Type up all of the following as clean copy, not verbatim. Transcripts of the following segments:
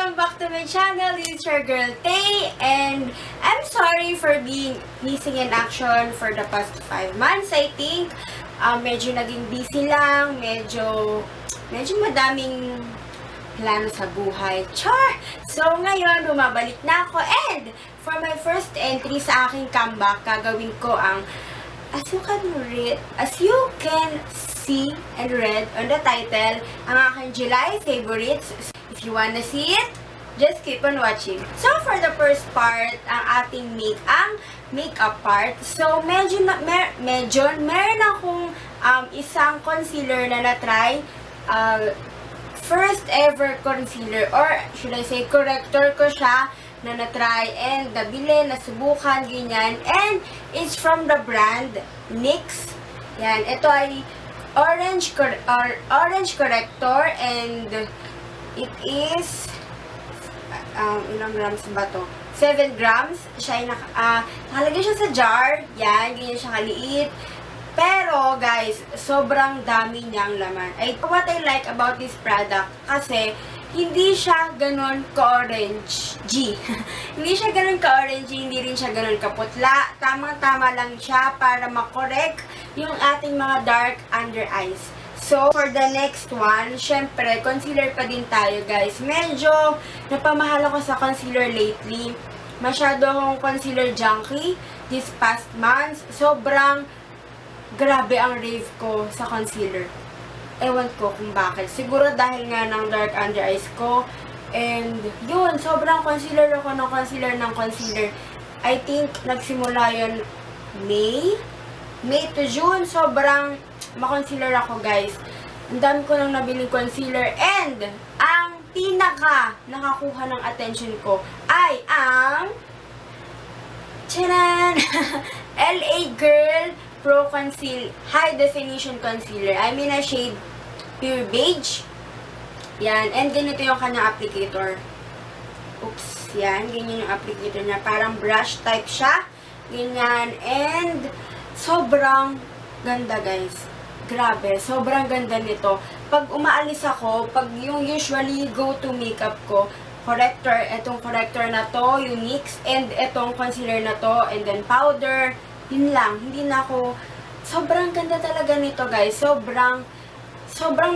Welcome back to my channel. This is your girl Tay, and I'm sorry for being missing in action for the past 5 months. I think medyo naging busy lang, medyo madaming plano sa buhay. Char! So ngayon, bumabalik na ako, and for my first entry sa aking comeback, gagawin ko ang as you can see and read on the title, ang aking July favorites. If you wanna see it, just keep on watching. So, for the first part, ang ating makeup part. So, meron akong isang concealer na na-try. First ever concealer, or should I say, corrector ko siya na na-try and nabili, nasubukan, ganyan. And it's from the brand NYX. Yan, ito ay orange corrector, and it is ilang grams ba to? 7 grams. Siya ay nakalagay siya sa jar. Yan, ganyan siya kaliit. Pero, guys, sobrang dami niyang laman. What I like about this product, kasi hindi siya ganun ka-orange. Hindi siya ganun ka-orange, hindi rin siya ganun kaputla. Tamang-tama lang siya para makorek yung ating mga dark under eyes. So, for the next one, syempre, concealer pa din tayo, guys. Medyo napamahal ako sa concealer lately. Masyado akong concealer junkie this past months. Sobrang grabe ang rave ko sa concealer. Ewan ko kung bakit. Siguro dahil nga ng dark under eyes ko. And yun, sobrang concealer ako ng concealer. I think nagsimula yun May to June. Sobrang ma-concealer ako, guys. Ang dami ko nang nabiling concealer. And ang pinaka nakakuha ng attention ko ay ang Charan! LA Girl Pro Conceal High Definition Concealer. I'm in a shade Pure Beige. Yan. And ganito yung kanyang applicator. Oops. Yan. Ganyan yung applicator niya. Parang brush type siya. Ganyan. And sobrang ganda, guys. Grabe. Sobrang ganda nito. Pag umaalis ako, pag yung usually go-to makeup ko, corrector, etong corrector na to, yung NYX, and etong concealer na to, and then powder, yun lang. Hindi na ako, sobrang ganda talaga nito, guys. Sobrang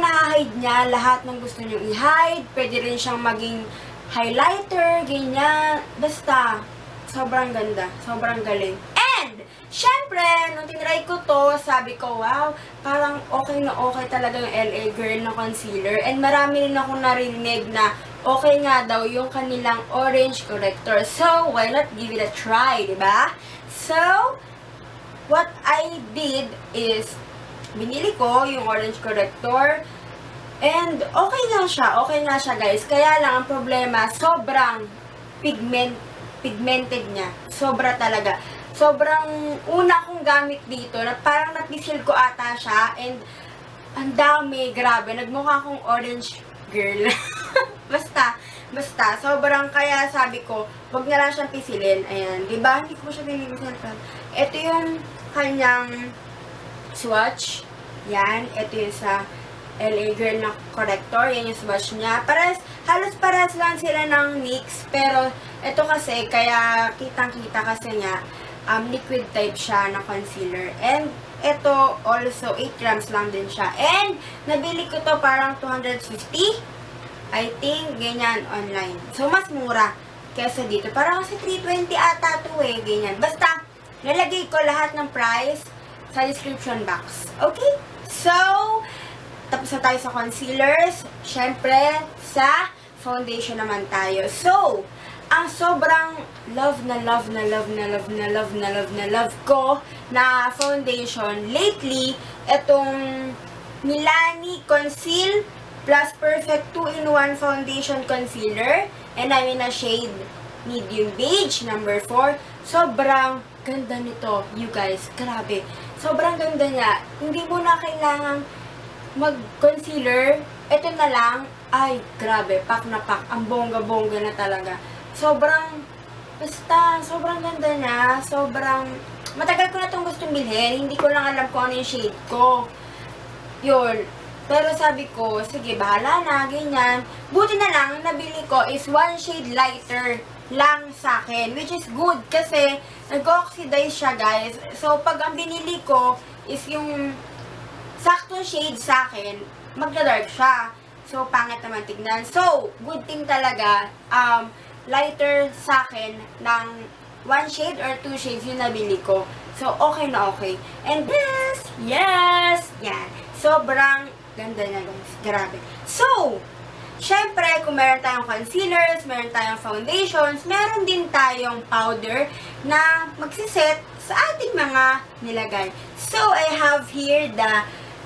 na-hide niya lahat ng gusto nyo i-hide. Pwede rin siyang maging highlighter, ganyan. Basta, sobrang ganda. Sobrang galing. And, syempre, nung tinry ko to, sabi ko, wow, parang okay na okay talaga yung LA Girl na concealer. And marami rin akong narinig na okay nga daw yung kanilang orange corrector. So, why not give it a try, diba? So, what I did is, binili ko yung orange corrector, and okay nga siya, guys. Kaya lang, ang problema, sobrang pigmented niya. Sobra talaga. Sobrang una kong gamit dito, na parang napisil ko ata siya, and ang dami, grabe, nagmukha akong orange girl. Basta, sobrang, kaya sabi ko, wag na lang siyang pisilin. Ayan, diba? Hindi ko siya pinilisan. Ito yung kanyang swatch. Yan, ito yung sa LA Girl na corrector. Yan yung swatch niya. Halos parehas lang sila ng NYX. Pero, ito kasi, kaya kitang-kita kasi niya, liquid type siya na concealer. And, ito also, 8 grams lang din siya. And, nabili ko to parang 250. I think, ganyan, online. So, mas mura kesa dito. Parang kasi 320 ata to eh, ganyan. Basta, nalagay ko lahat ng price sa description box. Okay? So, tapos na tayo sa concealers. Siyempre, sa foundation naman tayo. So, ang sobrang love ko na foundation lately, itong Milani Conceal Plus Perfect 2-in-1 Foundation Concealer. And I'm in a shade medium beige, number 4. Sobrang ganda nito, you guys. Grabe. Sobrang ganda niya. Hindi mo na kailangang mag-concealer. Ito na lang. Ay, grabe. Pak na pak. Ang bongga-bongga na talaga. Sobrang ganda niya. Matagal ko na itong gustong bilhin. Hindi ko lang alam kung ano yung shade ko. Yun. Pero sabi ko, sige, bahala na, ganyan. Buti na lang, nabili ko is one shade lighter lang sa akin, which is good kasi nag-oxidize siya, guys. So, pag ang binili ko is yung saktong shade sa akin, magda-dark siya. So, pangit naman tignan. So, good thing talaga, lighter sa akin ng one shade or two shades yung nabili ko. So, okay na okay. And yes! Yan. Sobrang ganda niya, guys. Grabe. So, syempre, kung meron tayong concealers, meron tayong foundations, meron din tayong powder na magsiset sa ating mga nilagay. So, I have here the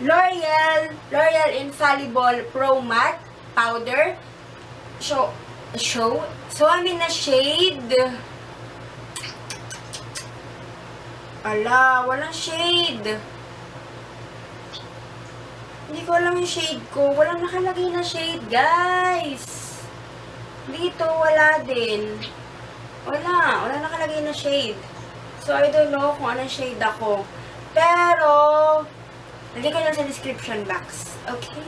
L'Oreal Infallible Pro Matte Powder. So, I'm in a shade. Ala, walang shade. Hindi ko alam yung shade ko. Walang nakalagay na shade, guys. Dito, wala din. Wala nakalagay na shade. So, I don't know kung anong shade ako. Pero, lagay ko lang sa description box. Okay?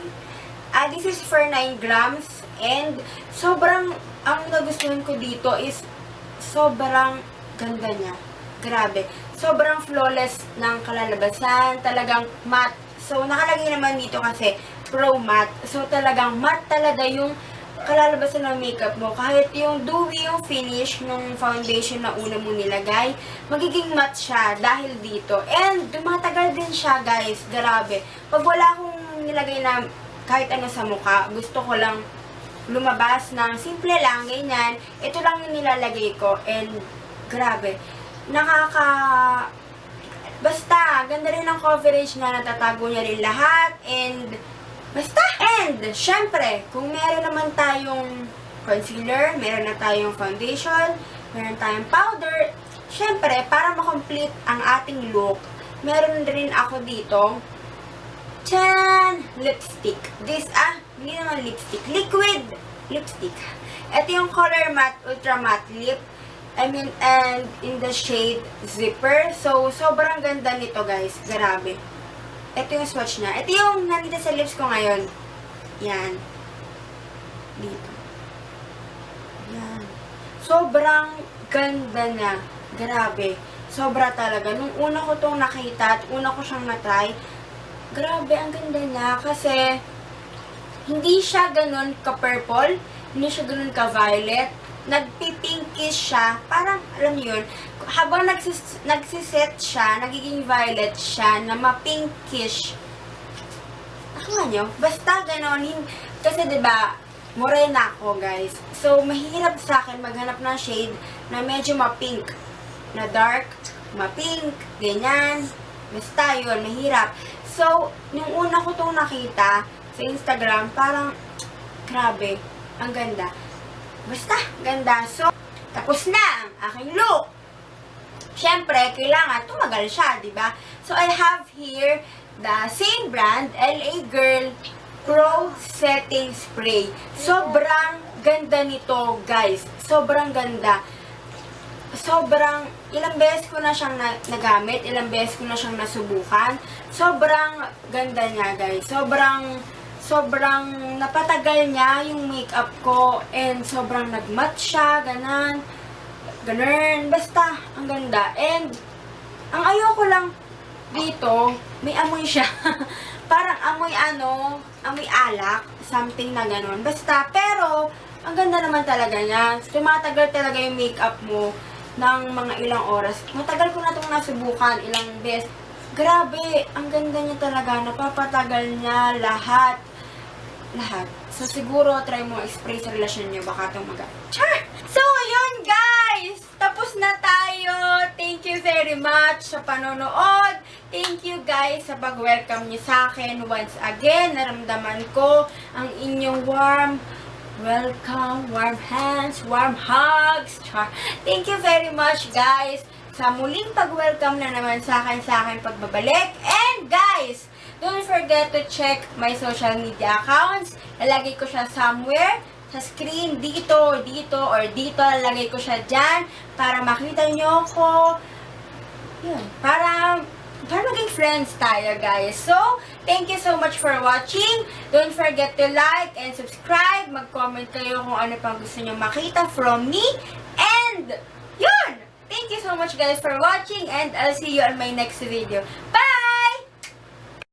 This is for 9 grams. And, sobrang, ang nagustuhan ko dito is, sobrang ganda niya. Grabe. Sobrang flawless ng kalalabasan. Talagang matte. So, nakalagay naman dito kasi Pro Matte. So, talagang matte talaga yung kalalabasan ng makeup mo. Kahit yung dewy yung finish ng foundation na una mo nilagay, magiging matte siya dahil dito. And, tumatagal din siya, guys. Grabe. Pag wala akong nilagay na kahit ano sa mukha, gusto ko lang lumabas ng simple lang, ganyan. Ito lang yung nilalagay ko. And, grabe. Basta, ganda rin ang coverage na natatago niya rin lahat. And, syempre, kung meron naman tayong concealer, meron na tayong foundation, meron tayong powder, syempre, para makomplete ang ating look, meron rin ako dito, lipstick. Hindi naman lipstick, liquid lipstick. Ito yung Color Matte Ultra Matte Lip. And in the shade Zipper. So, sobrang ganda nito, guys. Grabe. Ito yung swatch niya. Ito yung nandito sa lips ko ngayon. Yan. Dito. Yan. Sobrang ganda niya. Grabe. Sobra talaga. Nung una ko tong nakita at una ko siyang na-try, grabe, ang ganda niya. Kasi, hindi siya ganun ka-purple. Hindi siya ganun ka-violet. Nagpipinkish siya, parang, alam niyo yun, habang nagsiset siya, nagiging violet siya, na ma-pinkish. Nakuha nyo? Basta ganon, kasi diba, morena ako, guys. So, mahirap sa akin maghanap ng shade na medyo ma-pink, na dark, ma-pink, ganyan. Basta yun, mahirap. So, yung una ko itong nakita sa Instagram, parang, grabe, ang ganda. Basta, ganda. So, tapos na ang aking look. Siyempre, kailangan tumagal siya, diba? So, I have here the same brand, LA Girl Pro Setting Spray. Sobrang ganda nito, guys. Sobrang ganda. Sobrang, ilang beses ko na siyang nagamit, ilang beses ko na siyang nasubukan. Sobrang ganda niya, guys. Sobrang napatagal niya yung makeup ko and sobrang nagmatte siya, ganun, basta, ang ganda. And, ang ayoko lang dito, may amoy siya. Parang amoy alak, something na ganun. Basta, pero, ang ganda naman talaga niya. Tumatagal talaga yung makeup mo ng mga ilang oras. Matagal ko na itong nasubukan, ilang beses. Grabe, ang ganda niya talaga, napapatagal niya lahat. So, siguro, try mo spray sa relasyon niyo. Baka itong Char! So, yun, guys! Tapos na tayo. Thank you very much sa panonood. Thank you, guys, sa pag-welcome niyo sa akin. Once again, naramdaman ko ang inyong warm welcome, warm hands, warm hugs. Char! Thank you very much, guys, sa muling pag-welcome na naman sa akin pagbabalik. And, guys, don't forget to check my social media accounts. Lalagay ko siya somewhere sa screen, dito, or dito. Lalagay ko siya dyan para makita nyo ko. Yun. Para maging friends tayo, guys. So, Thank you so much for watching. Don't forget to like and subscribe. Mag-comment kayo kung ano pang gusto nyo makita from me. And, yun! Thank you so much guys for watching and I'll see you on my next video. Bye!